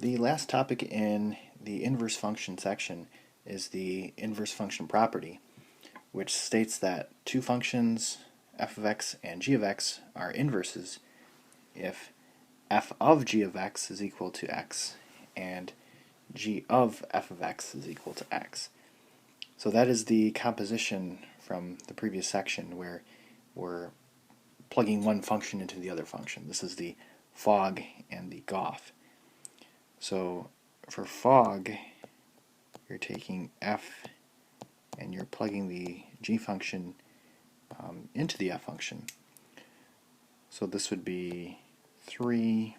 The last topic in the inverse function section is the inverse function property, which states that two functions, f of x and g of x, are inverses if f of g of x is equal to x and g of f of x is equal to x. So that is the composition from the previous section where we're plugging one function into the other function. This is the fog and the goff. So for fog, you're taking f and you're plugging the g function into the f function. So this would be 3,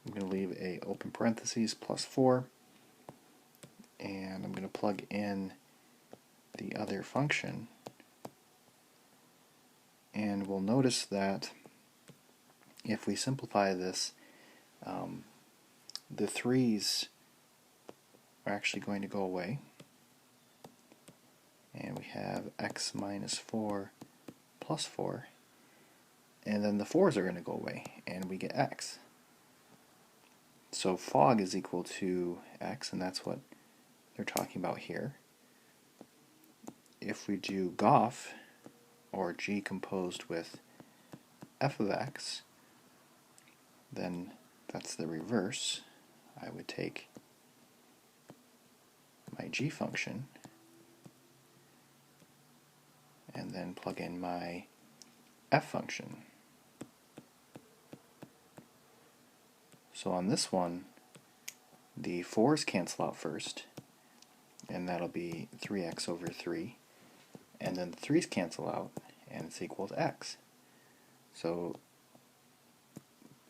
I'm going to leave a open parentheses, plus 4, and I'm going to plug in the other function, and we'll notice that if we simplify this, the 3's are actually going to go away, and we have x minus 4 plus 4, and then the 4's are going to go away, and we get x. So fog is equal to x, and that's what they're talking about here. If we do goff, or g composed with f of x, then that's the reverse. I would take my g function and then plug in my f function. So on this one, the 4's cancel out first, and that'll be 3x over 3, and then the 3's cancel out, and it's equal to x. So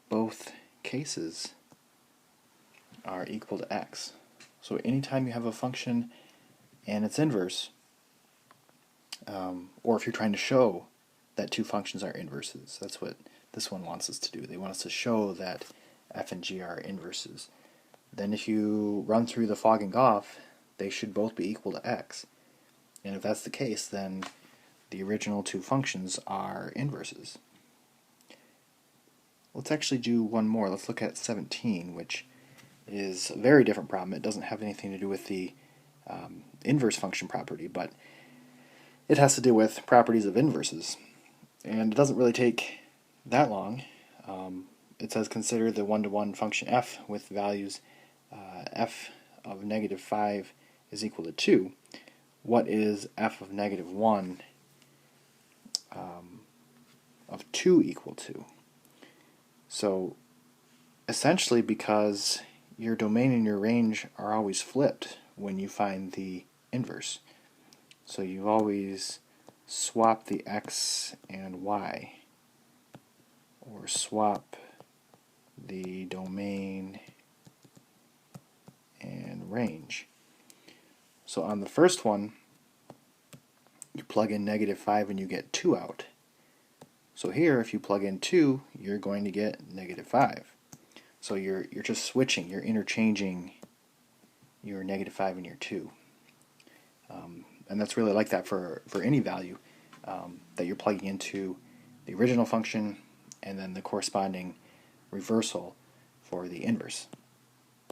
both cases are equal to x. So anytime you have a function and its inverse, or if you're trying to show that two functions are inverses, that's what this one wants us to do. They want us to show that f and g are inverses. Then if you run through the fog and goff, they should both be equal to x. And if that's the case, then the original two functions are inverses. Let's actually do one more. Let's look at 17, which is a very different problem. It doesn't have anything to do with the inverse function property, but it has to do with properties of inverses. And it doesn't really take that long. It says consider the one-to-one function f with values f of negative 5 is equal to 2. What is f of negative 1 of 2 equal to? So essentially, because your domain and your range are always flipped when you find the inverse. So you always swap the x and y, or swap the domain and range. So on the first one, you plug in negative 5 and you get 2 out. So here, if you plug in 2, you're going to get negative 5. So you're just switching, you're interchanging your negative 5 and your 2. And that's really like that for any value that you're plugging into the original function and then the corresponding reversal for the inverse.